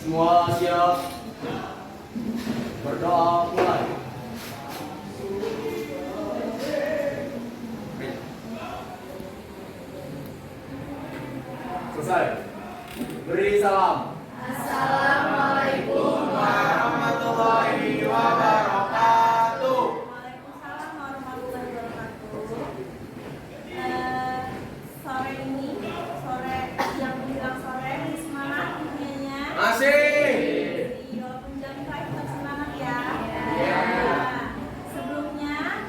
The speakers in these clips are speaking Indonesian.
Semua siap. Berdoa mulai. Selesai. Beri salam. Assalamualaikum warahmatullahi wabarakatuh. Waalaikumsalam warahmatullahi wabarakatuh. Sore ini, sore yang menjelang sore, semangat intinya. Masih. Walaupun jam 5 tetap semangat ya. Iya. Sebelumnya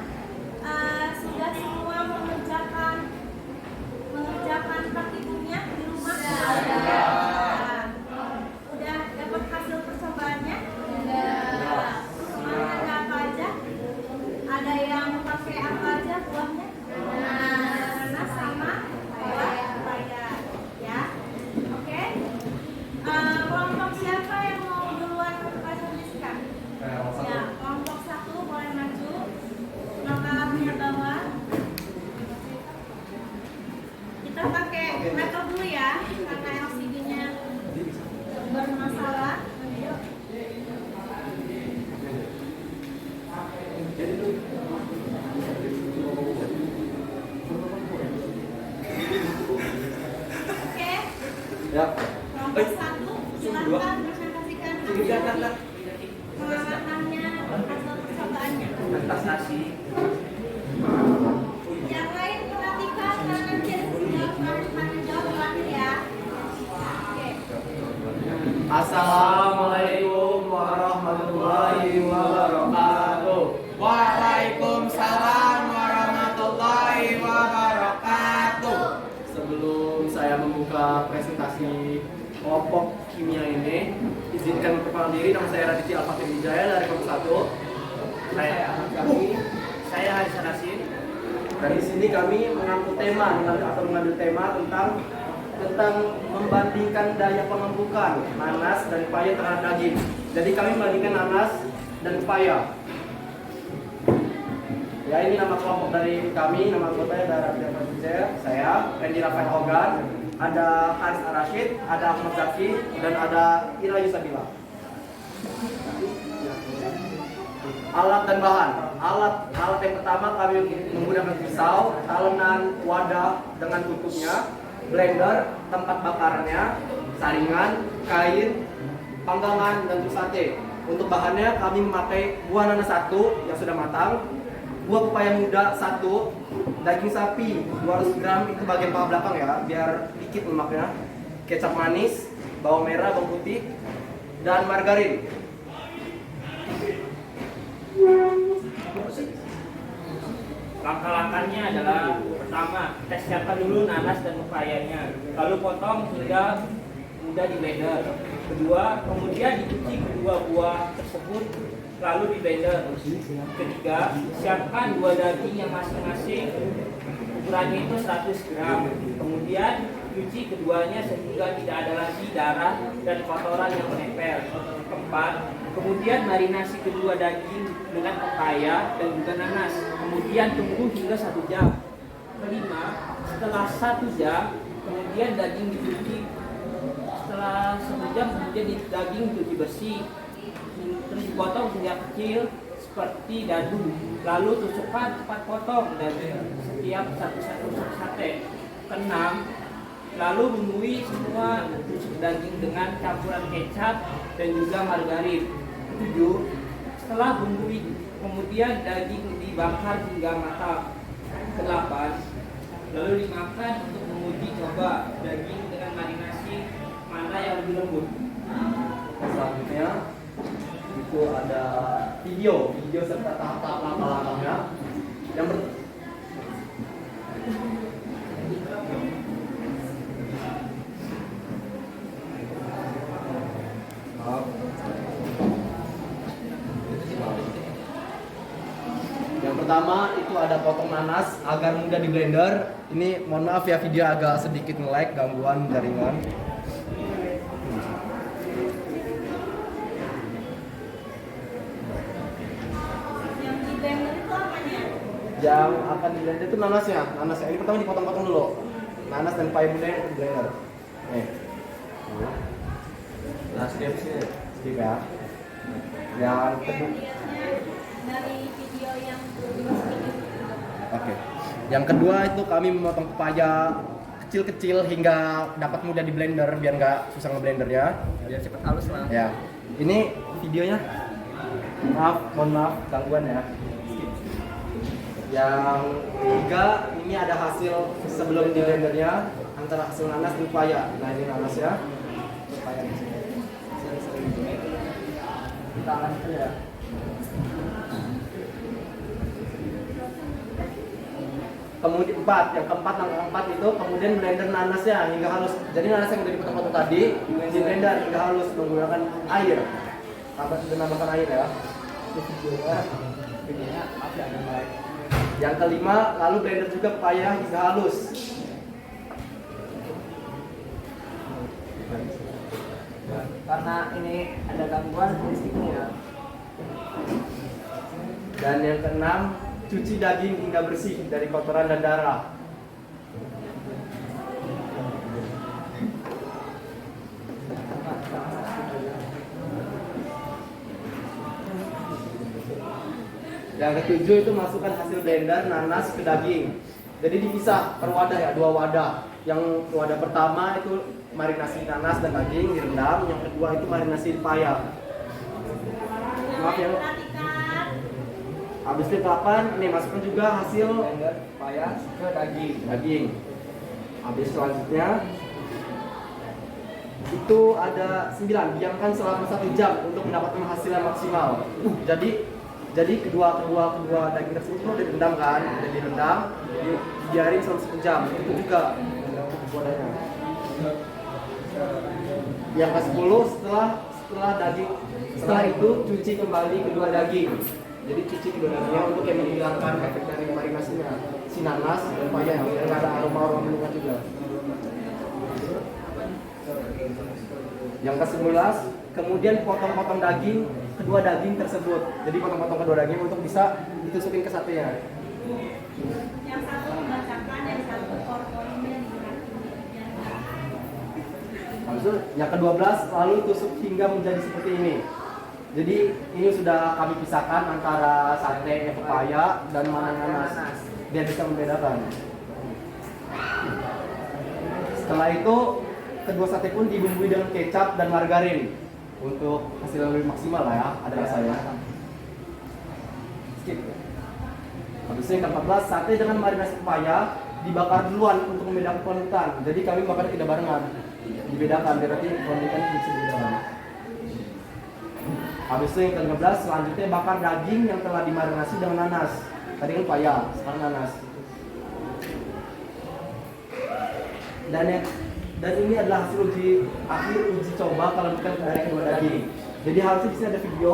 sudah semua mengerjakan praktikumnya di rumah. Udah dapat hasil percobaannya? Semuanya ada apa aja? Ada yang pakai apa aja buahnya? Nanas sama papaya, ya. Oke. Kelompok siapa yang mau duluan presentasikan? Ya, kelompok 1 boleh maju. Makalah bawah. Kita pakai laptop dulu ya, karena LCD-nya bermasalah. Oke, Ya. kelompok 1 silakan presentasikan hasil pengamatannya, hasil percobaannya. Yang lain perhatikan karena nanti ada tanya jawab terakhir ya. Oke. Assalamualaikum warahmatullahi wabarakatuh. Waalaikumsalam warahmatullahi wabarakatuh. Sebelum saya membuka presentasi kelompok kimia ini, izinkan perkenalan diri. Nama saya Raditya Alfatih Wijaya dari kelompok 1. Saya Haris Hanasin. Dari sini kami mengambil tema tentang membandingkan daya pengembukan nanas dan paya terhadap daging. Jadi kami membandingkan nanas dan paya. Ya, ini nama kelompok dari kami, nama anggotanya ada Raditya Alfatih Wijaya, saya Randy Rafael Hogan, ada Haris Arashid, ada Ahmad Zaki, dan ada Ira Yusabila. Alat dan bahan. Alat yang pertama kami menggunakan pisau, talenan wadah dengan tutupnya, blender, tempat bakarannya, saringan, kain, panggangan, dan sate. Untuk bahannya kami memakai buah nanas 1 yang sudah matang, buah pepaya muda 1, daging sapi 200 gram, itu bagian paha belakang ya, biar dikit lemaknya, kecap manis, bawang merah, bawang putih, dan margarin. Langkah-langkahnya adalah pertama, kita siapkan dulu nanas dan pepayanya, lalu potong hingga mudah di blender. Kedua, kemudian dicuci kedua buah tersebut lalu di blender. Ketiga, siapkan 2 daging yang masing-masing ukurannya itu 100 gram. Kemudian cuci keduanya sehingga tidak ada lagi darah dan kotoran yang menempel. Keempat, kemudian marinasi kedua daging dengan pepaya dan juga nanas. Kemudian tunggu hingga 1 jam. Kelima, setelah 1 jam, kemudian daging dicuci. Setelah 1 jam, kemudian daging dicuci bersih. Terus dipotong hingga kecil seperti dadu. Lalu tusukkan 4 potong dan setiap satu sate. Keenam, lalu bumbui semua tusuk daging dengan campuran kecap dan juga margarin. 7. Setelah bumbui, kemudian daging dibakar hingga matang. 8. Lalu dimakan untuk menguji coba daging dengan marinasi mana yang lebih lembut. Selanjutnya itu ada video serta tahap-tahap langkah-langkahnya. Yang pertama itu ada potong nanas agar mudah di blender. Ini mohon maaf ya, video agak sedikit nge-lag, gangguan jaringan. Yang di blender itu apanya? Yang akan di blender itu nanasnya. Ini pertama dipotong-potong dulu. Nanas dan paya muda yang di blender. Nih. skip ya. Yang kedua. Dari video yang Oke. Yang kedua itu kami memotong pepaya kecil-kecil hingga dapat mudah di blender biar nggak susah ngeblendernya. Biar cepat halus lah. Ya. Ini videonya. Mohon maaf gangguan ya. Yang ketiga ini ada hasil sebelum di blendernya antara hasil nanas dan pepaya. Nah ini nanas ya. Pepaya di sini. Kita angkat ya. Kemudian yang keempat itu kemudian blender nanasnya hingga halus. Jadi nanas yang udah dipotong-potong tadi di blender hingga halus menggunakan air. Tambah sudah nambahkan air ya. Yang kelima lalu blender juga pepaya hingga halus. Karena ini ada gangguan listriknya ya. Dan yang keenam cuci daging hingga bersih dari kotoran dan darah. Yang ketujuh itu masukkan hasil blender nanas ke daging. Jadi dipisah per wadah ya, 2 wadah. Yang wadah pertama itu marinasi nanas dan daging direndam, yang kedua itu marinasi pepaya. Maaf ya. Habis itu kapan? Nih masukkan juga hasil Blender pepaya ke daging. Habis selanjutnya itu ada 9, diamkan selama 1 jam untuk mendapatkan hasil yang maksimal. Jadi kedua daging tersebut itu direndam kan, udah direndam, dibiarin selama 1 jam. Itu juga wadahnya. Yang ke-10 setelah itu cuci kembali kedua daging. Jadi cuci kedua dagingnya untuk yang menghilangkan efek dari marinasinya, si nanas dan pepaya yang ada aroma menyengat juga. Yang ke-11 kemudian potong-potong kedua daging tersebut. Jadi potong-potong kedua daging untuk bisa ditusukin ke satenya. yang satu membacakan, yang satu powerpointnya Maksud yang ke-12 lalu tusuk hingga menjadi seperti ini. Jadi ini sudah kami pisahkan antara sate pepaya dan mana nanas. Dia bisa membedakan. Setelah itu kedua sate pun dibumbui dengan kecap dan margarin untuk hasil yang lebih maksimal lah ya, ada rasanya. Skip. Habis itu yang ke-14 sate dengan marinasi pepaya dibakar duluan untuk membedakan panutan. Jadi kami bakar tidak barengan. Dibedakan, berarti panutan bisa dibedakan. Habis itu yang ke-15 selanjutnya bakar daging yang telah dimarinasi dengan nanas. Tadi kan pepaya, sekarang nanas. Dan ini adalah hasil uji coba kalau bukan dari kedua daging. Jadi harusnya di sini ada video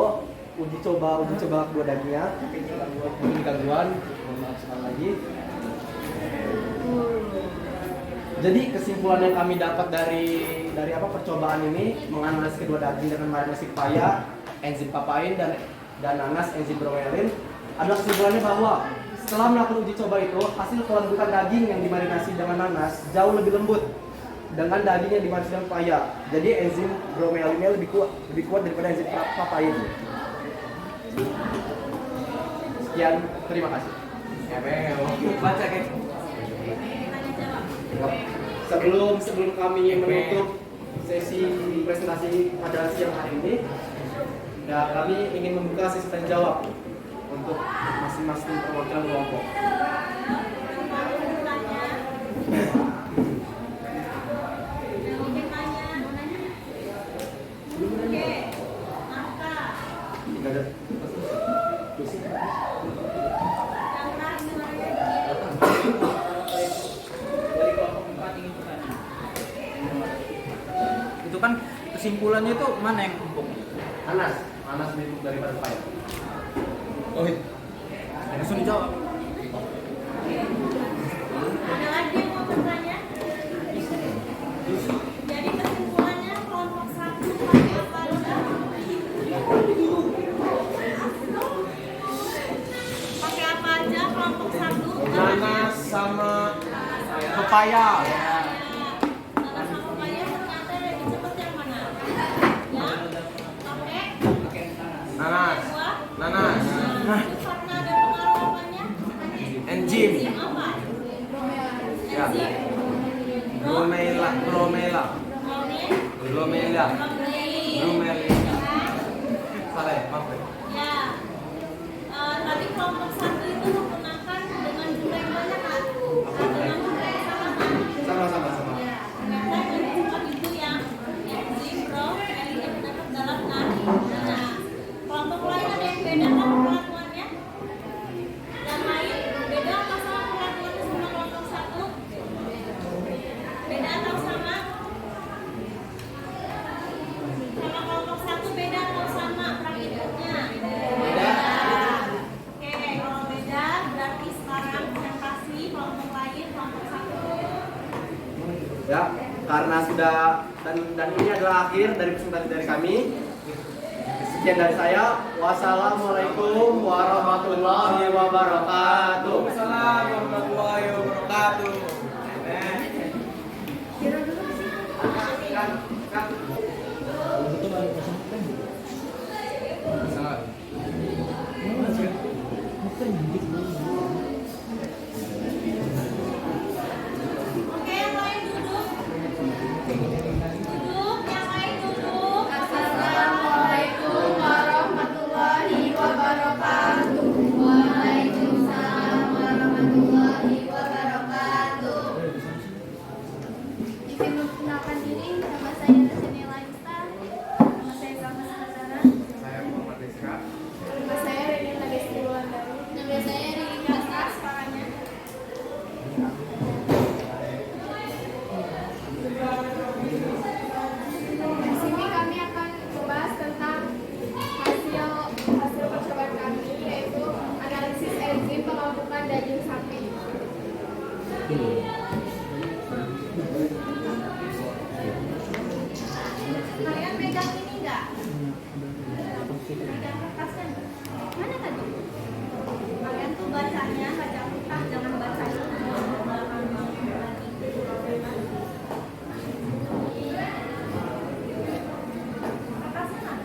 uji coba kedua dagingnya. Mungkin gangguan, mohon maaf sekali lagi. Jadi kesimpulan yang kami dapat dari percobaan ini menganalisis kedua daging dengan marinasi pepaya, enzim papain dan nanas enzim bromelin, adalah kesimpulannya bahwa setelah melakukan uji coba itu hasil kelembutan daging yang dimarinasi dengan nanas jauh lebih lembut dengan daging yang dimarinasi dengan pepaya. Jadi enzim bromelinnya lebih kuat daripada enzim papain. Sekian, terima kasih. Baca guys. Sebelum kami menutup sesi presentasi pada siang hari ini, ya kami ingin membuka sesi tanya jawab untuk masing-masing perwakilan kelompok. Itu kan kesimpulannya itu mana yang empuk? Nanas lebih empuk daripada pepaya. Oh, langsung dijawab. Ada lagi yang mau bertanya? Jadi kesimpulannya kelompok 1 pakai apa aja? Pakai apa aja kelompok 1? Nanas sama pepaya. Nanas sama pepaya ternyata lebih cepat yang mana? Bromelin. Salah ya, maaf ya. Ya. Tadi kelompok 1 itu menggunakan dengan jumlah yang banyak kan? Dengan jumlah yang sama kan? Sama. Ya. Ternyata yang cepat itu yang enzim bromelin yang terdapat dalam nadi. Nah, kelompok lain ada yang beda kan perlakuannya? Yang lain beda atau sama perlakuannya sama kelompok 1? Beda atau sama? Sama kelompok 1 beda atau sama perlakuannya? Beda. Oke, kalau beda berarti sekarang yang kasih kelompok lain kelompok 1. Ya, karena sudah dan ini adalah akhir dari presentasi dari kami. Sekian dari saya. Wassalamualaikum warahmatullahi wabarakatuh. Waalaikumsalam warahmatullahi wabarakatuh. Oke, yang lain duduk. Duduk, yang lain duduk. Assalamualaikum warahmatullahi wabarakatuh. Waalaikumsalam warahmatullahi wabarakatuh. Izin memperkenalkan diri, nama saya Nasanila Ista. Nama saya Salma Sahazara. Saya Muhammad Rizka. Nama saya Reni Nagesti Wulandari. Nama saya Rini Kasar. Suaranya. Di sini kami akan membahas tentang hasil percobaan kami, yaitu analisis enzim pengelompokan daging sapi. Kalian pegang ini enggak? Pegang kertas kan? Mana tadi? Kalian tuh bacanya baca kertas, jangan baca itu. Kertasnya mana?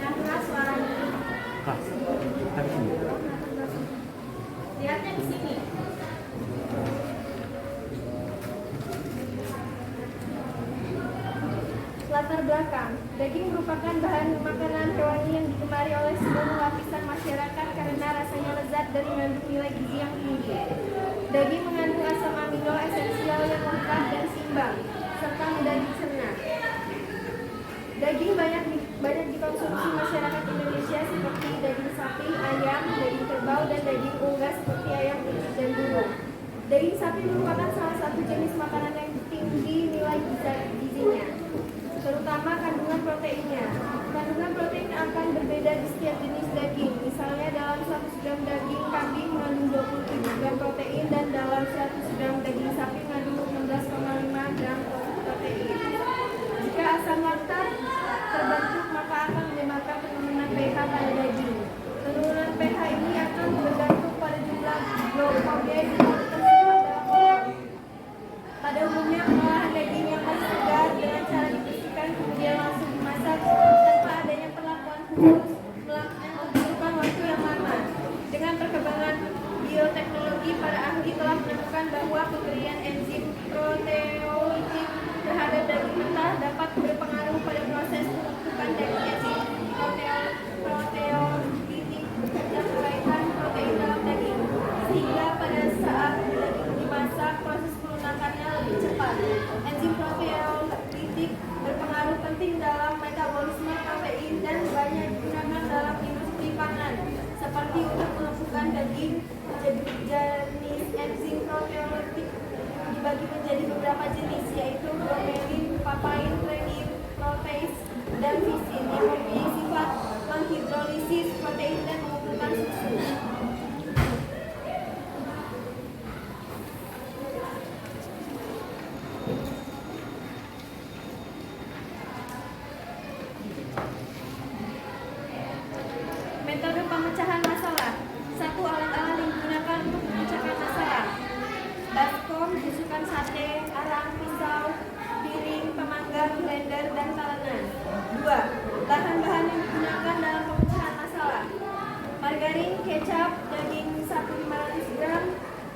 Yang keras suaranya. Lihatnya di sini. Latar belakang, daging merupakan bahan makanan hewani yang digemari oleh seluruh lapisan masyarakat karena rasanya lezat dan mengandung nilai gizi yang tinggi. Daging mengandung asam amino esensial yang lengkap dan seimbang, serta mudah dicerna. Daging banyak dikonsumsi masyarakat Indonesia seperti daging sapi, ayam, daging kerbau, dan daging unggas seperti ayam putih dan burung. Daging sapi merupakan salah satu jenis makanan yang tinggi nilai gizinya, terutama kandungan proteinnya. Kandungan protein akan berbeda di setiap jenis daging. Misalnya dalam 100 gram daging kambing mengandung 27 gram protein dan dalam 100 gram daging sapi mengandung 16,5 gram protein. Jika asam laktat terbentuk maka akan menyebabkan penurunan pH pada daging. Penurunan pH ini akan bergantung pada jumlah glukogen yang tersimpan dalam otot. Pada umumnya pengolahan daging yang masih segar dengan cara dibersihkan kemudian langsung dimasak tanpa adanya perlakuan khusus membutuhkan waktu yang lama. Dengan perkembangan bioteknologi, para ahli telah menemukan bahwa pemberian enzim proteolitik terhadap daging mentah dapat berpengaruh pada proses pembentukan daging. Enzim proteolitik bekerja berkaitan protein dalam daging, sehingga pada saat daging dimasak proses pelunakannya lebih cepat. Enzim proteolitik berpengaruh penting dalam metabolisme protein dan banyak digunakan dalam industri pangan, seperti untuk melumpuhkan daging. Jenis enzim proteolitik dibagi menjadi beberapa jenis, yaitu bromelin, papain, renin, protease, dan visin yang mempunyai sifat menghidrolisis protein dan mengumpulkan susu. Metode pemecahan masalah. 1. Alat-alat yang digunakan untuk memecahkan masalah: baskom, tusukan sate, arang, pisau, piring, pemanggang, blender, dan talenan. 2. Bahan-bahan yang digunakan dalam pemecahan masalah: garing, kecap, daging sapi 500 gram,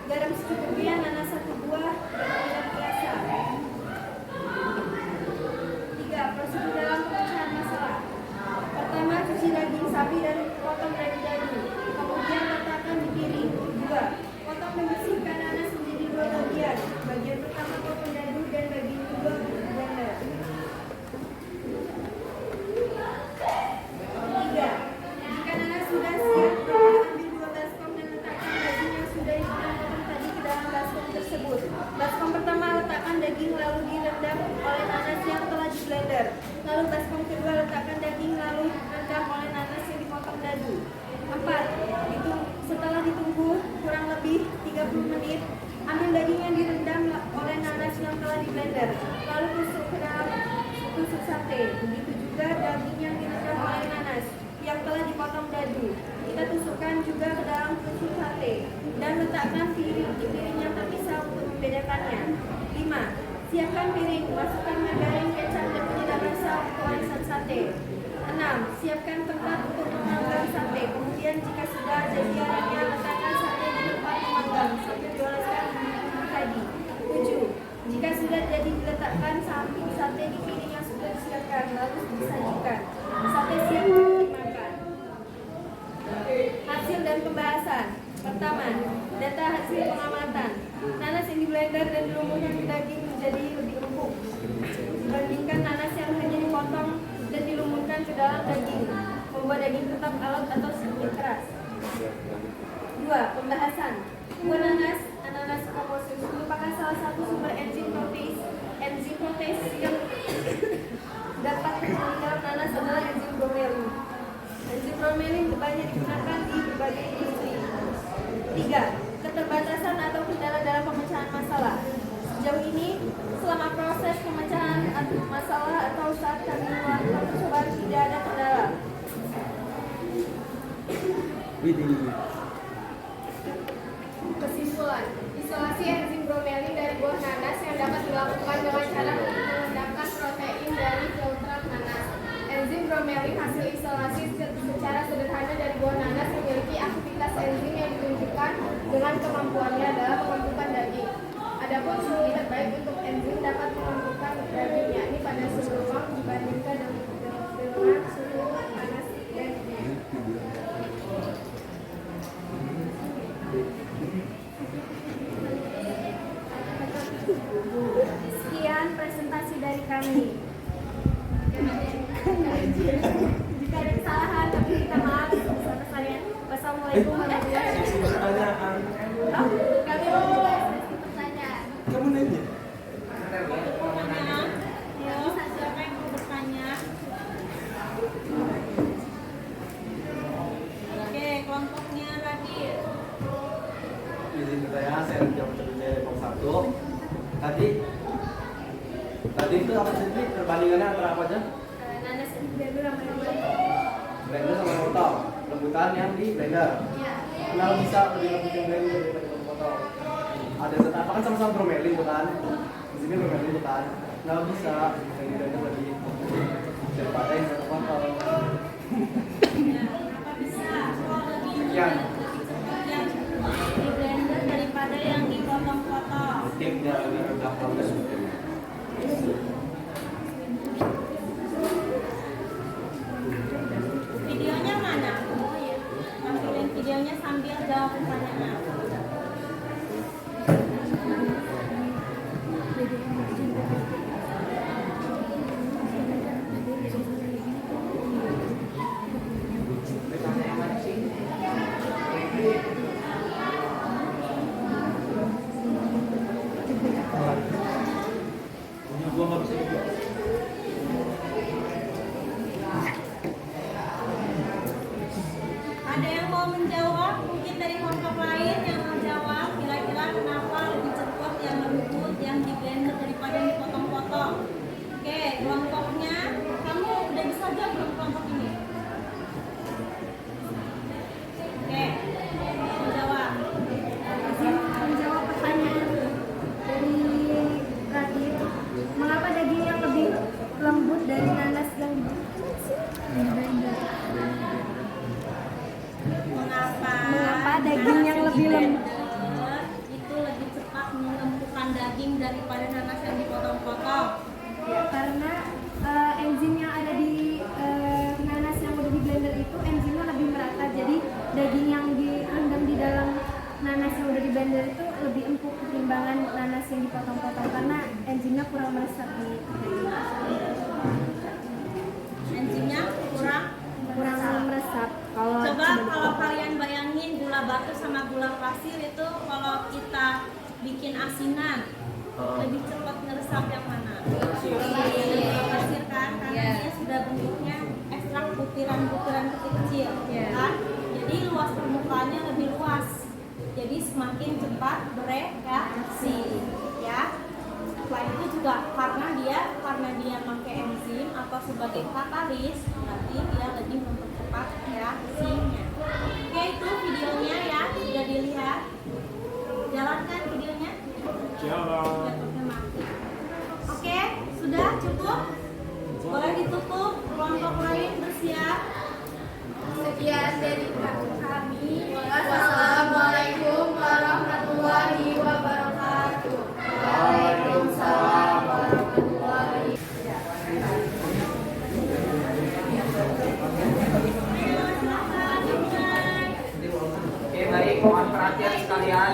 garam secukupnya, nanas 1 buah, dan minyak biasa. 3. Prosedur dalam pemecahan masalah. Pertama, cuci daging sapi dan potong dadu-dadu. Kemudian letakkan di piring. 2. Potong dan bersihkan nanas menjadi 2 bagian. Bagian pertama potong dadu dan bagian kedua blender. 3. Jika nanas sudah siap, ambil 2 baskom dan letakkan daging yang sudah dipotong tadi ke dalam baskom tersebut. Baskom pertama letakkan daging lalu direndam oleh nanas yang telah di blender. Lalu baskom kedua letakkan daging lalu direndam oleh nanas yang dipotong dadu. 4. Setelah ditunggu kurang lebih 30 menit, ambil daging yang direndam oleh nanas yang telah di blender. Lalu tusuk ke dalam tusuk sate. Begitu juga daging yang direndam oleh nanas yang telah dipotong dadu. Kita tusukkan juga ke dalam tusuk sate dan letakkan piring di piring yang terpisah untuk membedakannya. 5. Siapkan piring, masukkan margarin, kecap, dan penyedap rasa untuk warisan sate. 6. Siapkan tempat untuk memanggang sate. Kemudian jika sudah jadi arangnya, letakkan sate di tempat memanggang sambil dioleskan bumbu tadi. 7. Jika sudah jadi, diletakkan samping sate di piring yang sudah disiapkan, lalu disajikan. Sate siap untuk dimakan. Hasil dan pembahasan. Pertama, data hasil pengamatan. Nanas yang di blender dan dilumurkan ke daging menjadi lebih empuk dibandingkan nanas yang hanya dipotong dan dilumurkan ke dalam daging, membuat daging tetap alot atau sedikit keras. 2. Pembahasan. Buah nanas, ananas proposus, merupakan salah satu sumber enzim proteis yang dapat terjadi dalam nanas adalah enzim bromelin. Enzim bromelin banyak digunakan di berbagai industri. 3. Keterbatasan atau kendala dalam pemecahan masalah. Sejauh ini, selama proses pemecahan masalah atau saat kami melakukan percobaan tidak ada kendala. Kesimpulan, isolasi enzim bromelin dari buah nanas yang dapat dilakukan dengan cara menggunakan protein dari filter nanas. Enzim bromelin hasil isolasi secara sederhana dari buah nanas memiliki aktivitas enzim yang ditunjukkan dengan kemampuannya dalam mengumpulkan daging. Adapun suhu terbaik untuk enzim dapat mengumpulkan daging, yakni pada suhu ruang dibandingkan dengan suhu panas daging. Sekian presentasi dari kami. Jika ada kesalahan, kami minta maaf sebesar-besarnya. Wassalamualaikum warahmatullahi wabarakatuh. Kami memulai sesi pertanyaan. Kamu nanya. Ya, siapa yang mau bertanya? Oke, kelompoknya Radit. Izin bertanya, saya menjawab dari kelompok 1. Tadi itu apa sih? Perbandingannya antara apa aja? Nanas yang blender sama yang blender. Blender sama potong. Lembutan yang di blender. Ya. Kenapa bisa lebih lembut yang blender daripada potong? Ada zat apa kan sama-sama bromelin bukan? Di sini bromelin bukan? Kenapa bisa yang di blender lebih daripada yang zat potong? Apa bisa? Kok lebih Sekian. yang di blender daripada yang dipotong-potong? Tipnya lebih rendah proses. Videonya mana? Tampilin videonya sambil jawab pertanyaan. Gua nggak bisa juga. Ada yang mau menjawab? Mungkin dari kelompok lain yang mau jawab. Kira-kira kenapa lebih cepat yang lembut yang di blender daripada yang dipotong-potong? Oke, kelompoknya, kamu udah bisa jawab belum kelompok ini? Oke, mau jawab. Menjawab pertanyaan dari Radit, mengapa daging yang lebih lembut dari nanas yang di blender? Mengapa daging yang lebih lembut itu lebih cepat melumpuhkan daging daripada nanas yang dipotong-potong. Ya, karena enzim yang ada di nanas yang udah di blender itu enzimnya lebih merata, jadi daging yang direndam di dalam nanas yang udah di blender itu lebih empuk ketimbangan nanas yang dipotong-potong karena enzimnya kurang meresap di daging. Enzimnya kurang meresap. Coba kalau kalian bayangin gula batu sama gula pasir itu kalau kita bikin asinan lebih cepat ngeresap yang mana? Gula pasir kan, karena dia sudah bentuknya ekstrak butiran-butiran kecil, kan? Jadi luas permukaannya lebih luas. Jadi semakin cepat bereaksi, ya. Selain itu juga karena dia pakai enzim atau sebagai katalis, berarti dia lebih mempercepat reaksinya. Oke, itu videonya ya, sudah dilihat. Jalankan videonya. Laptopnya mati. Oke, sudah cukup. Boleh ditutup. Kelompok lain bersiap. Sekian dari kami. Wassalamualaikum warahmatullahi wabarakatuh. Waalaikumsalam warahmatullahi Oke, baik, mohon perhatian sekalian.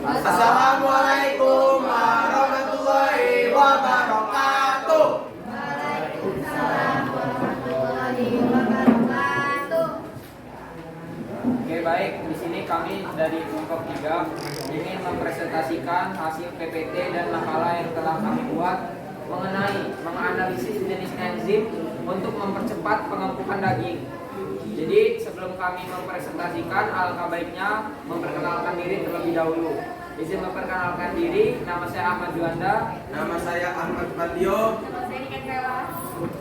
Assalamualaikum warahmatullahi wabarakatuh. Oke, baik, di sini kami dari kelompok 3 ingin mempresentasikan hasil PPT dan makalah yang telah kami buat mengenai menganalisis jenis enzim untuk mempercepat pengempukan daging. Jadi sebelum kami mempresentasikan, alangkah baiknya memperkenalkan diri terlebih dahulu. Izin memperkenalkan diri, nama saya Ahmad Juanda. Nama saya Ahmad Fadio. Nama saya Nika Kela.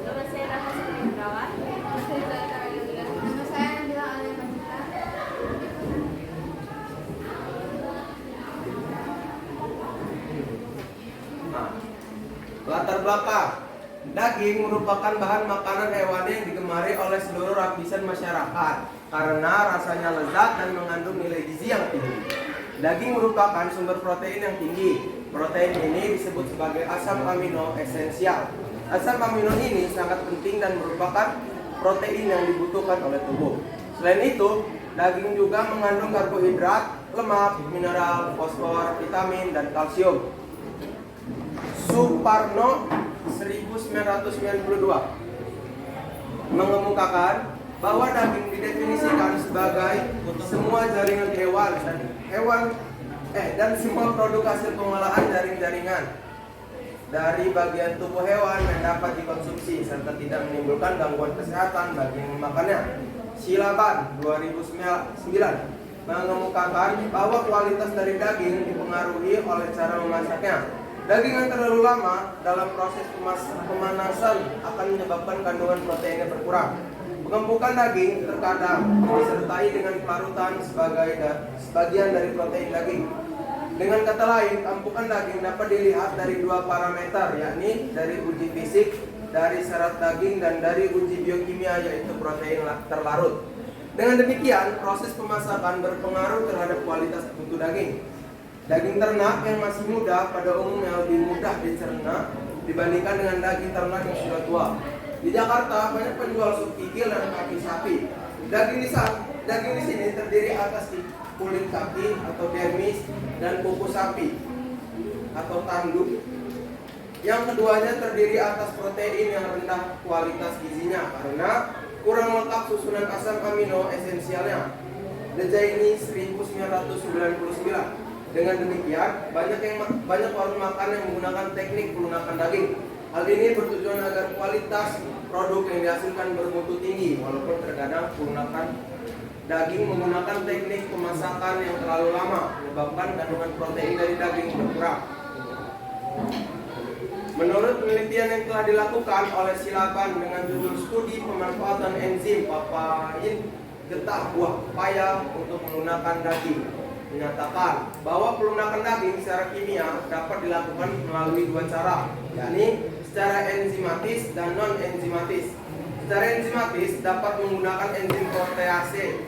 Nama saya Raka Supriyawan. Nama saya Zahra Ayunda. Nama saya Nabila Alia. Nah, latar belakang. Daging merupakan bahan makanan hewani yang digemari oleh seluruh lapisan masyarakat karena rasanya lezat dan mengandung nilai gizi yang tinggi. Daging merupakan sumber protein yang tinggi. Protein ini disebut sebagai asam amino esensial. Asam amino ini sangat penting dan merupakan protein yang dibutuhkan oleh tubuh. Selain itu, daging juga mengandung karbohidrat, lemak, mineral, fosfor, vitamin, dan kalsium. Suparno 1992 mengemukakan bahwa daging didefinisikan sebagai semua jaringan dan semua produk hasil pengolahan jaring-jaringan dari bagian tubuh hewan yang dapat dikonsumsi serta tidak menimbulkan gangguan kesehatan bagi yang memakannya. Silaban 2009 mengemukakan bahwa kualitas dari daging dipengaruhi oleh cara memasaknya. Daging yang terlalu lama dalam proses pemanasan akan menyebabkan kandungan proteinnya berkurang. Pengempukan daging terkadang disertai dengan pelarutan sebagai sebagian dari protein daging. Dengan kata lain, empukan daging dapat dilihat dari dua parameter, yakni dari uji fisik, dari serat daging, dan dari uji biokimia, yaitu protein terlarut. Dengan demikian, proses pemasakan berpengaruh terhadap kualitas mutu daging. Daging ternak yang masih muda pada umumnya lebih mudah dicerna dibandingkan dengan daging ternak yang sudah tua. Di Jakarta banyak penjual sup kikil dan kaki sapi. Daging di sini terdiri atas kulit kaki atau dermis dan kuku sapi atau tanduk. Yang keduanya terdiri atas protein yang rendah kualitas gizinya karena kurang lengkap susunan asam amino esensialnya. Dejaini 1999. Dengan demikian, banyak warung makan yang menggunakan teknik pelunakan daging. Hal ini bertujuan agar kualitas produk yang dihasilkan bermutu tinggi, walaupun terkadang pelunakan daging menggunakan teknik pemasakan yang terlalu lama, menyebabkan kandungan protein dari daging berkurang. Menurut penelitian yang telah dilakukan oleh Silaban dengan judul Studi Pemanfaatan Enzim Papain Getah Buah Pepaya untuk Melunakan Daging, menyatakan bahwa pelunakan daging secara kimia dapat dilakukan melalui dua cara, yakni secara enzimatis dan non-enzimatis. Secara enzimatis dapat menggunakan enzim protease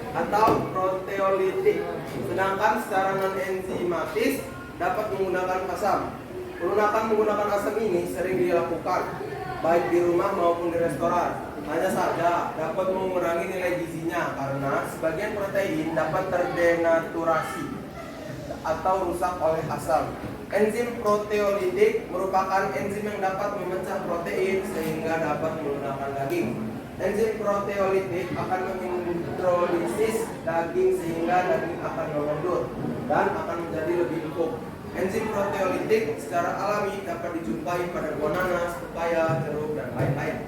atau proteolitik, sedangkan secara non enzimatis dapat menggunakan asam. Pelunakan menggunakan asam ini sering dilakukan baik di rumah maupun di restoran. Hanya saja dapat mengurangi nilai gizinya karena sebagian protein dapat terdenaturasi atau rusak oleh asam. Enzim proteolitik merupakan enzim yang dapat memecah protein sehingga dapat menggunakan daging. Enzim proteolitik akan menghidrolisis daging sehingga daging akan mengendur dan akan menjadi lebih empuk. Enzim proteolitik secara alami dapat dijumpai pada buah nanas, pepaya, jeruk, dan lain-lain.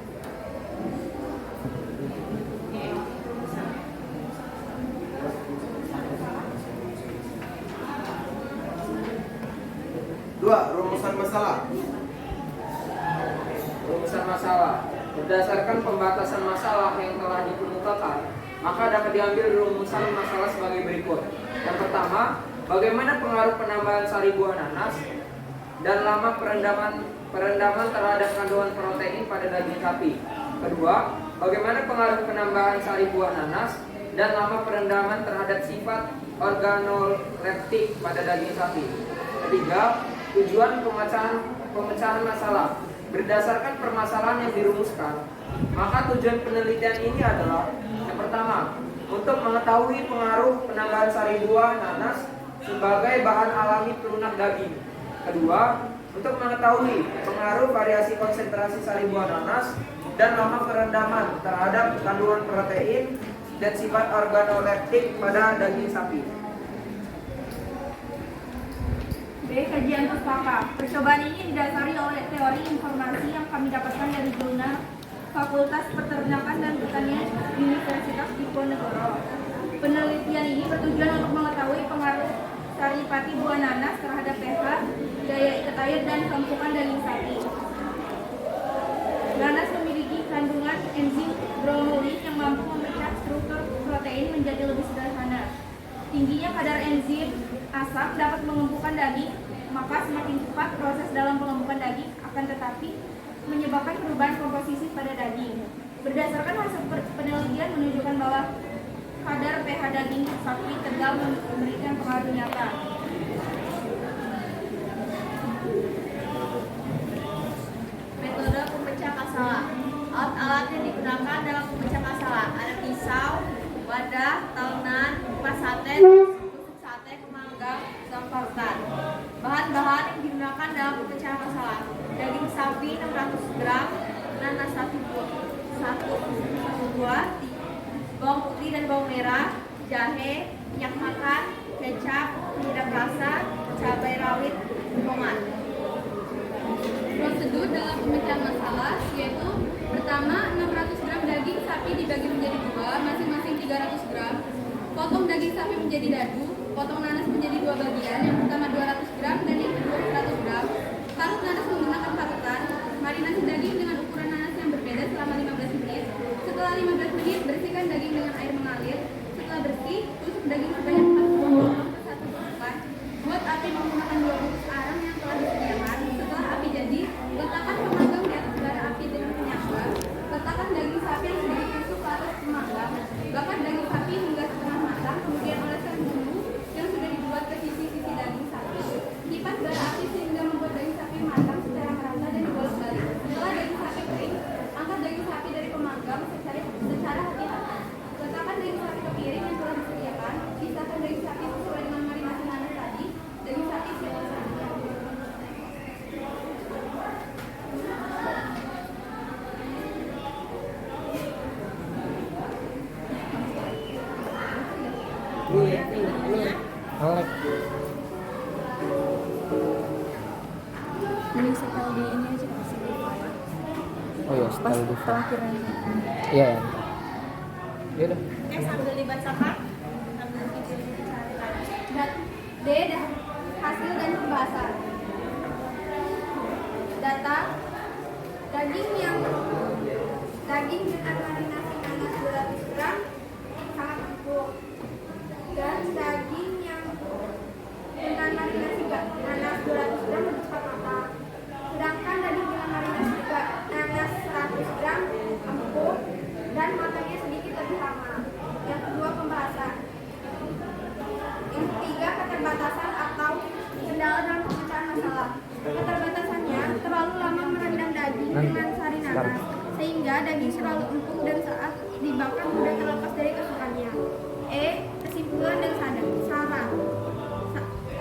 Dua, rumusan masalah. Rumusan masalah. Berdasarkan pembatasan masalah yang telah dikemukakan, maka dapat diambil rumusan masalah sebagai berikut. Yang pertama, bagaimana pengaruh penambahan sari buah nanas dan lama perendaman terhadap kandungan protein pada daging sapi. Kedua, bagaimana pengaruh penambahan sari buah nanas dan lama perendaman terhadap sifat organoleptik pada daging sapi. Ketiga, tujuan pemecahan masalah. Berdasarkan permasalahan yang dirumuskan, maka tujuan penelitian ini adalah yang pertama, untuk mengetahui pengaruh penambahan sari buah nanas sebagai bahan alami pelunak daging. Kedua, untuk mengetahui pengaruh variasi konsentrasi sari buah nanas dan lama perendaman terhadap kandungan protein dan sifat organoleptik pada daging sapi. B. Kajian pustaka. Percobaan ini didasari oleh teori informasi yang kami dapatkan dari jurnal Fakultas Peternakan dan Pertanian Universitas Diponegoro. Penelitian ini bertujuan untuk mengetahui pengaruh sari pati buah nanas terhadap pH, daya ikat air, dan keempukan daging sapi. Nanas memiliki kandungan enzim bromelin yang mampu memecah struktur protein menjadi lebih sederhana. Tingginya kadar enzim asam dapat mengempukkan daging, maka semakin cepat proses dalam pengembukan daging akan tetapi menyebabkan perubahan komposisi pada daging. Berdasarkan hasil penelitian menunjukkan bahwa kadar pH daging sapi tegal memberikan pengaruh nyata. Metode pemecah masalah. Alat-alat yang digunakan dalam pemecah masalah ada pisau, wadah, talenan, kupas sate, tusuk sate, pemanggang, dan parutan. Bahan-bahan yang digunakan dalam pemecahan masalah: daging sapi 600 gram, nanas 1 buah, bawang putih dan bawang merah, jahe, minyak makan, kecap, penyedap rasa, cabai rawit, tomat. Prosedur dalam pemecahan masalah yaitu pertama 600 gram daging sapi dibagi menjadi 2, masing-masing 300 gram. Potong daging sapi menjadi dadu, potong nanas menjadi 2 bagian, yang pertama 200 gram dan yang kedua 100 gram. Parut nanas menggunakan parutan. Marinasi daging dengan ukuran nanas yang berbeda selama 15 menit. Setelah 15 menit, bersihkan daging dengan air mengalir. Setelah bersih, tusuk daging sebanyak 4 buah potong ke 1 tusukan. Buat api menggunakan 2 bungkus arang yang telah disediakan. Setelah api jadi, letakkan pemanggang di atas bara api dengan penyangga. Letakkan daging sapi yang sudah ditusuk ke atas pemanggang. Bakar daging sapi hingga setengah matang, kemudian oleskan bumbu yang sudah dibuat ke sisi-sisi daging sapi. Lipat bara api sehingga membuat daging sapi matang secara merata dan dibolak-balik. Setelah daging sapi kering, angkat daging sapi dari pemanggang secara hati-hati. Letakkan daging sapi ke piring yang telah disediakan. Pisahkan daging sapi sesuai dengan marinasi nanas tadi. Daging sapi siap disajikan. Ini setel di ini aja kasih di file. Oh ya, setelah di Akhiran. Iya ya. Ya udah. Oke, sambil dibacakan, sambil dicari. D. Hasil dan pembahasan. Data: daging dengan marinasi nanas 200 gram sangat empuk, dan daging yang dengan marinasi nanas 200 gram lebih cepat matang. Sedangkan daging dengan marinasi nanas 100 gram dengan sari nanas, sehingga daging selalu empuk dan saat dibakar mudah terlepas dari tusukannya. Kesimpulan dan saran.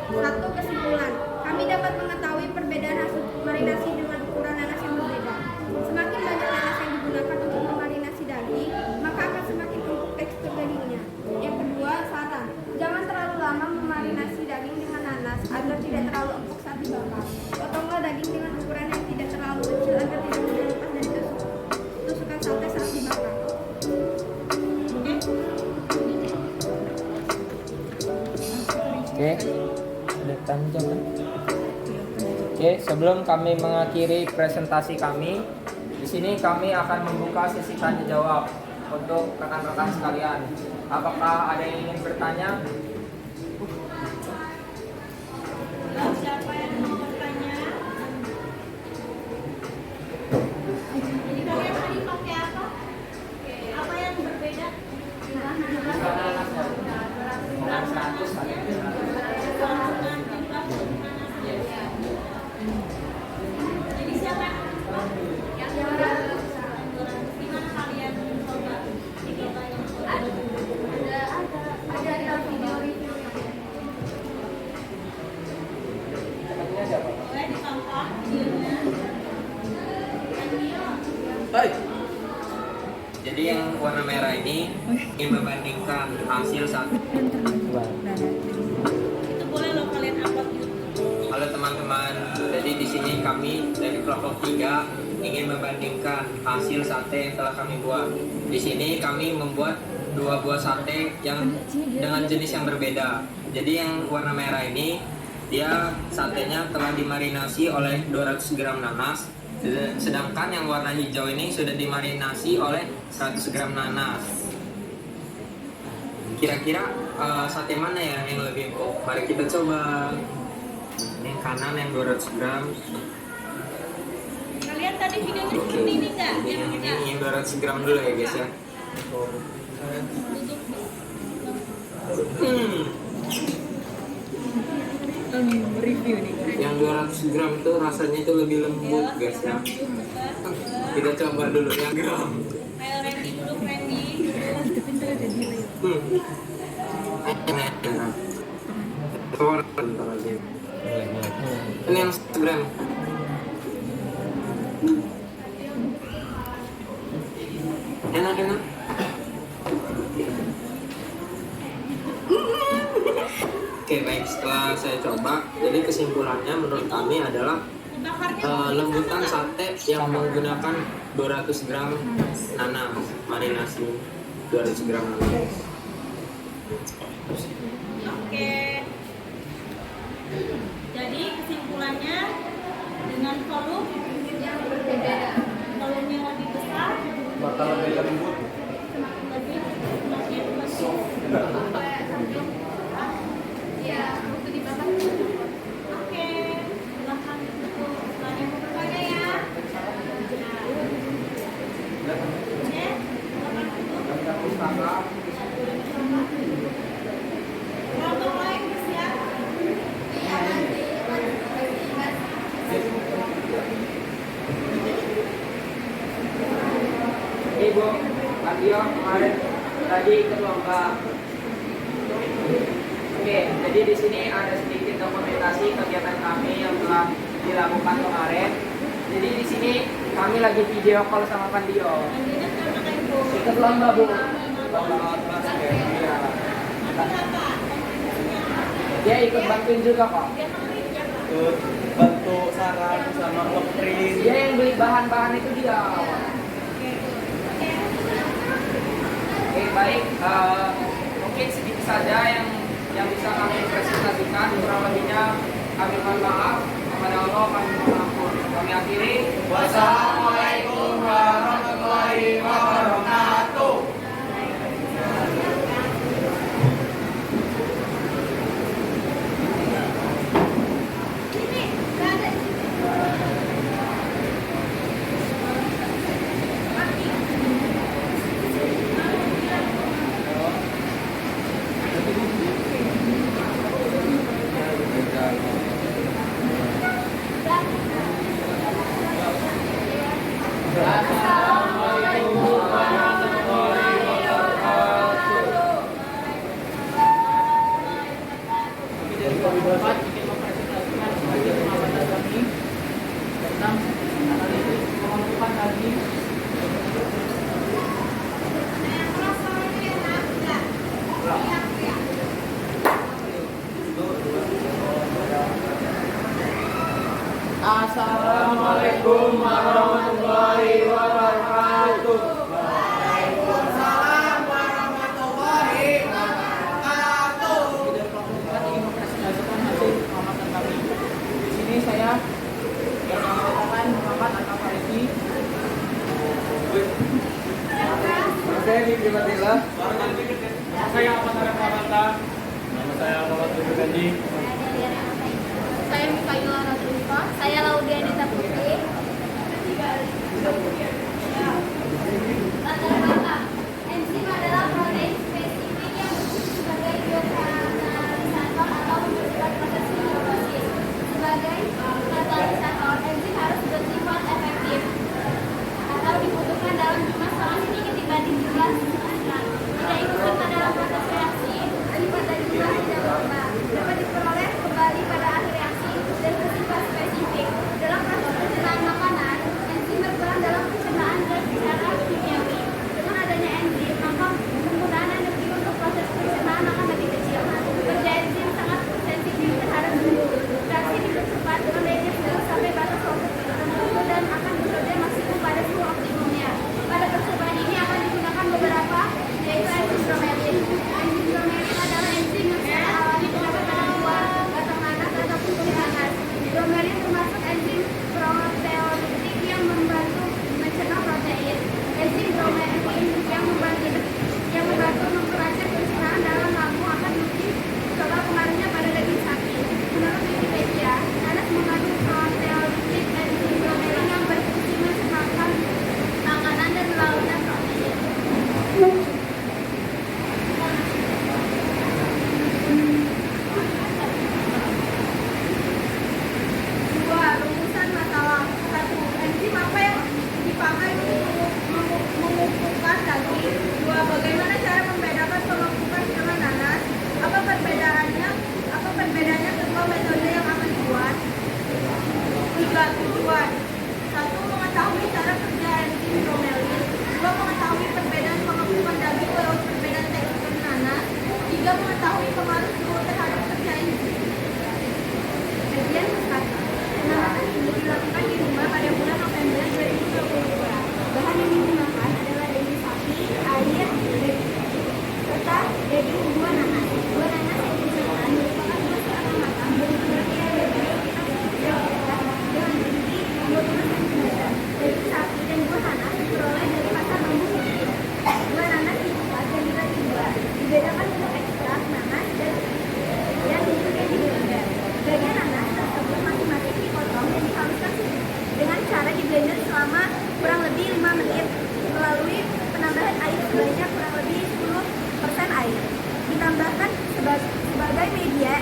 Satu, kesimpulan. Kami dapat mengetahui perbedaan hasil marinasi dengan ukuran nanas yang berbeda. Semakin banyak nanas yang digunakan untuk memarinasi daging, maka akan semakin empuk tekstur dagingnya. Yang kedua, saran. Jangan terlalu lama memarinasi daging dengan nanas agar tidak terlalu empuk saat dibakar. Potonglah daging dengan ukuran yang tidak terlalu kecil agar tidak mudah lepas dari tusukan sate saat dibakar. Oke, udah panjang kan? Oke, sebelum kami mengakhiri presentasi kami, di sini kami akan membuka sesi tanya jawab untuk rekan-rekan sekalian. Apakah ada yang ingin bertanya? Siapa yang mau bertanya? Jadi kalian tadi pakai apa? Apa yang berbeda? Jadi siapa yang mencoba? Yang gimana kalian mencoba? Ada video review. Boleh ditonton videonya. Jadi yang warna merah ini ingin membandingkan hasil satu. Itu boleh loh kalian upload YouTube. Halo teman-teman, jadi di sini kami dari kelompok 3 ingin membandingkan hasil sate yang telah kami buat. Di sini kami membuat 2 buah sate yang dengan jenis yang berbeda. Jadi yang warna merah ini dia satenya telah dimarinasi oleh 200 gram nanas, sedangkan yang warna hijau ini sudah dimarinasi oleh 100 gram nanas. Kira-kira sate mana ya yang lebih empuk? Mari kita coba. Ini yang kanan yang 200 gram. Kalian tadi videonya Oke, seperti ini nggak? jadi yang ini yang 200 gram dulu ya guys ya. Review nih. Yang 200 gram itu rasanya itu lebih lembut guys ya. Kita coba dulu yang gram. Ayo Randy dulu, Randy. Ini yang 1 gram. Enak. Oke baik, setelah saya coba, jadi kesimpulannya menurut kami adalah lembutan sate yang menggunakan 200 gram nanas, marinasi 200 gram nanas. Oke. Jadi kesimpulannya dengan volume yang berbeda, volume yang lebih besar, Bakal lebih lembut. lebih bagus. Ya, waktu dibakar. Oke, silahkan untuk yang mau bertanya ya. Oke, silakan dulu. Kelompok lain siap. Ibu, Pak Tio kemarin tadi ikut lomba. Oke, jadi di sini ada sedikit dokumentasi kegiatan kami yang telah dilakukan kemarin. Jadi di sini kami lagi video call sama Pandio. Lanjutnya sama Kak Ibu. Ikut lomba Bu. Lomba basket. Iya. Nanti apa? Dia ikut bantuin juga kok. Dia ngeprint ya, Pak? Ikut bantu saran sama ngeprint. Dia yang beli bahan-bahan itu dia. Oke baik, mungkin sedikit saja yang bisa kami presentasikan. Kurang lebihnya kami mohon maaf. Kepada Allah kami mohon ampun. Kami akhiri. Wassalamualaikum warahmatullahi wabarakatuh. Assalamualaikum warahmatullahi wabarakatuh. Kami dari Komisi 4 ingin mempresentasikan sebagai pengamanan kami tentang analisis pembentukan tadi. Assalamualaikum warahmatullahi wabarakatuh. Waalaikumsalam warahmatullahi wabarakatuh. Kami dari Komisi 4 ingin mempresentasikan hasil pengamatan kami. Di sini saya yang mengatakan Muhammad Al-Farisi. Saya Bismillah. Nama saya Ahmad Al-Farisi. Nama saya Muhammad Al-Farisi. Saya Mikaela Ratulfa. Saya Laudianita Putri. Latar belakang. Enzim adalah protein spesifik yang berfungsi sebagai biokatalisator atau mempercepat proses hidrolisis. Sebagai katalisator, enzim harus bersifat efektif atau dibutuhkan dalam jumlah sama sedikit dibanding jumlah substrat. Tidak ikut serta dalam proses reaksi, sifat dan jumlah tidak berubah. Dapat diperoleh kembali pada akhir reaksi dan bersifat spesifik. Dalam proses pencernaan makanan, enzim berperan dalam pencernaan gas secara kimiawi. Dengan adanya enzim, maka penggunaan energi untuk proses pencernaan akan lebih kecil. Kerja enzim sangat sensitif terhadap suhu. Reaksi dipercepat dengan range sampai batas waktu tertentu dan akan bekerja maksimum pada suhu optimumnya. Pada percobaan ini akan digunakan beberapa, yaitu enzim bromelin. Enzim bromelin adalah enzim yang secara alami terdapat pada buah, batang nanas ataupun kulit nanas. Bromelin termasuk enzim proteolitik yang membantu mencerna protein. Enzim bromelin yang membantu memperlancar pencernaan dalam lambung akan coba pengaruhnya pada daging sapi. Menurut Wikipedia, nanas mengandung proteolitik enzim bromelin yang berfungsi mencernakan makanan dan melakukan protein. Dua, rumusan masalah. Satu, enzim apa yang dipakai untuk mengukuhkan daging? Dua, bagaimana cara membedakan pengukuhan dengan nanas? Apa perbedaannya? Apa perbedaannya kedua metode yang akan dibuat? Tiga, tujuan. Satu, mengetahui cara kerja enzim bromelin. Dua, mengetahui perbedaan pengukuhan daging lewat perbedaan tekstur nanas. Tiga, mengetahui pengaruh suhu terhadap kerja enzim. Kajian berkata, pengamatan ini dilakukan di rumah pada bulan November 2022. Bahan yang digunakan adalah daging sapi, air, serta daging buah nanas. Buah nanas yang digunakan merupakan buah setengah matang berukuran dengan tinggi 20 cm. Daging sapi dan buah nanas diperoleh dari pasar bambu putih. Buah nanas dikupas dan dibagi dua. Dibedakan untuk ekstrak nanas dan bentuknya di blender. Bagian nanas tersebut masing-masing dipotong dan dihaluskan dengan cara di blender selama kurang lebih 5 menit melalui penambahan air sebanyak kurang lebih 10% air. Ditambahkan sebagai media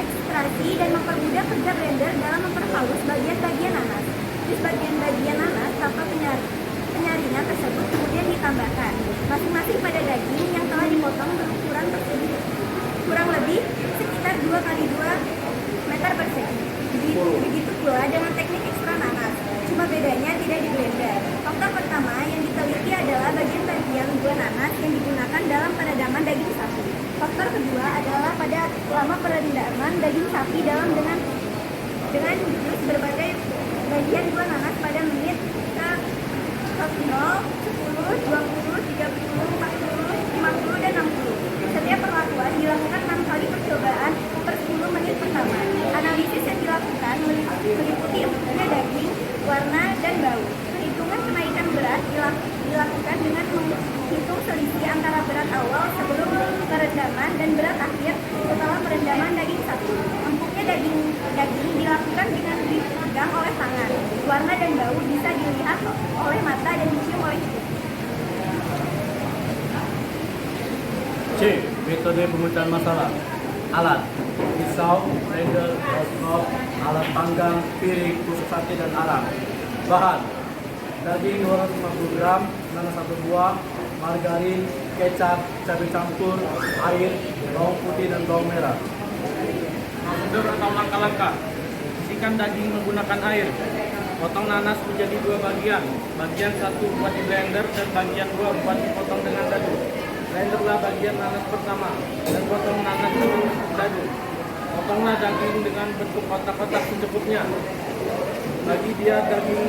ekstraksi dan mempermudah kerja blender dalam memperhalus bagian-bagian nanas. Terus bagian-bagian nanas tanpa penyaringan tersebut kemudian ditambahkan masing-masing pada daging yang telah dipotong berukuran tersebut kurang lebih sekitar 2 kali 2 meter persegi. Begitu pula dengan teknik ekstra nanas, cuma bedanya tidak di blender. Faktor pertama yang diteliti adalah bagian-bagian buah nanas yang digunakan dalam peredaman daging sapi. Faktor kedua adalah pada lama perendaman daging sapi dengan jus berbagai bagian buah nanas pada menit ke 0, 10, 20, 30, 40, 50, dan 60. Setiap perlakuan dilakukan 6 kali percobaan per 10 menit pertama. Analisis yang dilakukan meliputi empuknya daging, warna, dan bau. Perhitungan kenaikan berat dilakukan dengan menghitung selisih antara berat awal sebelum perendaman dan berat akhir setelah perendaman daging sapi. Empuknya daging dilakukan dengan dipegang oleh tangan. Warna dan bau bisa dilihat oleh mata dan dicium oleh hidung. C. Metode pemecahan masalah. Alat: pisau, blender, mikroskop, alat panggang, piring, tusuk sate, dan arang. Bahan: daging 250 gram, nanas 1 buah, margarin, kecap, cabai campur, air, bawang putih dan bawang merah. Prosedur atau langkah-langkah. Bersihkan daging menggunakan air. Potong nanas menjadi 2 bagian. Bagian 1 buat di blender dan bagian 2 buat dipotong dengan dadu. Blenderlah bagian nanas pertama dan potong nanas dengan dadu. Potonglah daging dengan bentuk kotak-kotak secukupnya. Bagi dia daging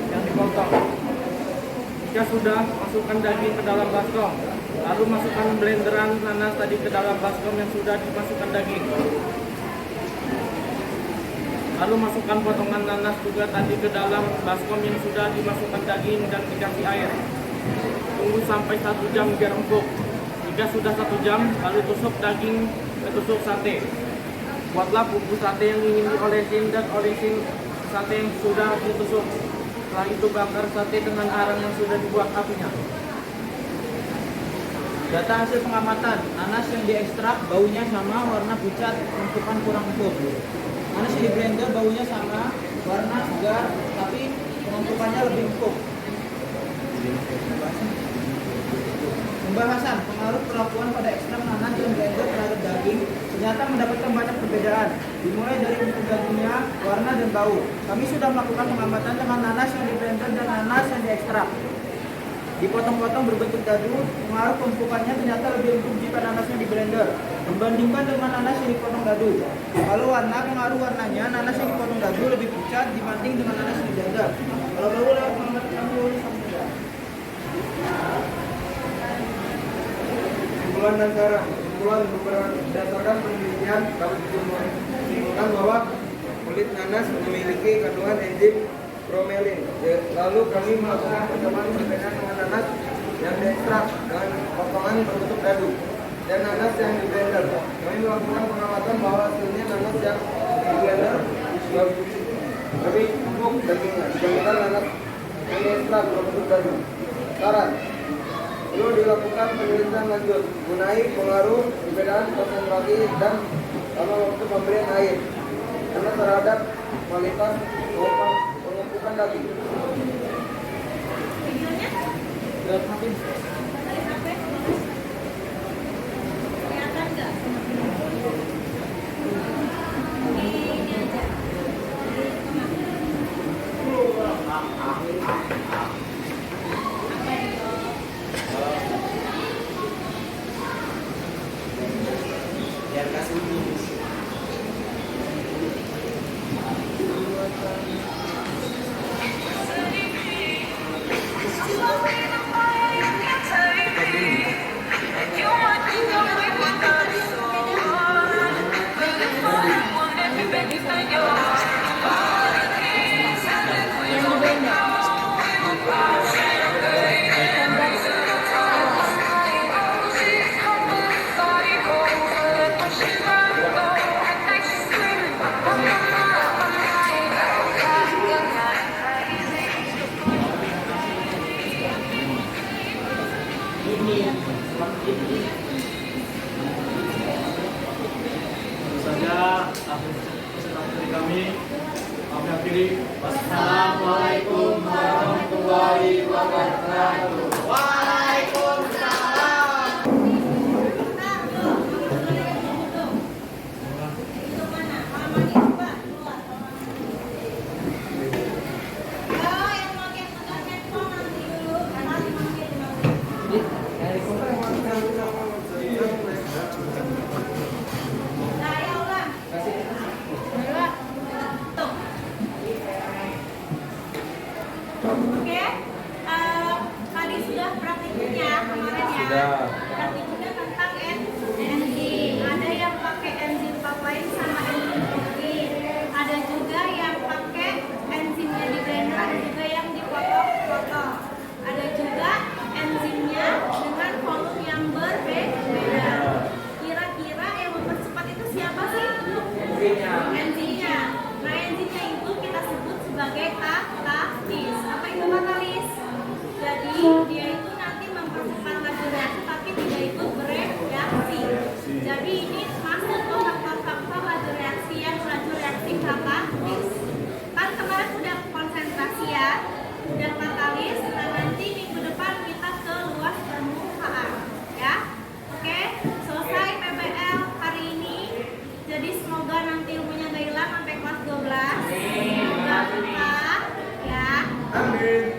yang dipotong. Jika sudah, masukkan daging ke dalam baskom. Lalu masukkan blenderan nanas tadi ke dalam baskom yang sudah dimasukkan daging. Lalu masukkan potongan nanas juga tadi ke dalam baskom yang sudah dimasukkan daging dan dikasih air. Tunggu sampai 1 jam biar empuk. Jika sudah 1 jam, lalu tusuk daging ke tusuk sate. Buatlah bumbu sate yang ingin diolesin dan olesin sate yang sudah ditusuk. Setelah itu bakar sate dengan arang yang sudah dibuat apinya. Data hasil pengamatan, nanas yang diekstrak baunya sama, warna pucat, penumpukan kurang empuk. Nanas yang di blender baunya sama, warna segar, tapi penumpukannya lebih empuk. Pembahasan pengaruh perlakuan pada ekstrak nanas yang blender terhadap daging ternyata mendapatkan banyak perbedaan, dimulai dari bentuk dagingnya, warna dan bau. Kami sudah melakukan pengamatan dengan nanas yang di blender dan nanas yang diekstrak. Dipotong-potong berbentuk dadu, pengaruh pemumpukannya ternyata lebih empuk jika nanasnya di blender dibandingkan dengan nanas yang dipotong dadu. Kalau warna, pengaruh warnanya nanas yang dipotong dadu lebih pucat dibanding dengan nanas yang di blender. Kalau bau lewat pengamatan kami Kesimpulan dan cara. Kesimpulan berdasarkan penelitian dapat disimpulkan bahwa kulit nanas memiliki kandungan enzim bromelin. Lalu kami melakukan percobaan perbedaan dengan nanas yang diekstrak dengan potongan berbentuk dadu dan nanas yang di blender. Kami melakukan pengamatan bahwa hasilnya nanas yang di blender lebih empuk dagingnya dibandingkan nanas yang diekstrak berbentuk dadu. Saran: perlu dilakukan penelitian lanjut mengenai pengaruh perbedaan konsentrasi dan lama waktu pemberian air karena terhadap kualitas penumpukan daging. Videonya Sudah makin dari HP kelihatan nggak? Ini aja. Biar kasih ini. Tentu saja akhir dari kami akhiri. Wassalamualaikum warahmatullahi wabarakatuh. Oke, tadi sudah praktikumnya kemarin ya. Praktikumnya tentang enzim. Ada yang pakai enzim papain sama enzim protein. Ada juga yang pakai enzimnya di blender, ada juga yang dipotong-potong. Ada juga enzimnya dengan volume yang berbeda. Kira-kira yang mempercepat itu siapa sih? Enzimnya. Nah, enzimnya itu kita sebut sebagai katalis. Apa itu katalis? Jadi dia itu nanti mempercepat laju reaksi tapi tidak Semoga nanti ilmunya nggak hilang sampai kelas 12. Semoga suka ya. Amin.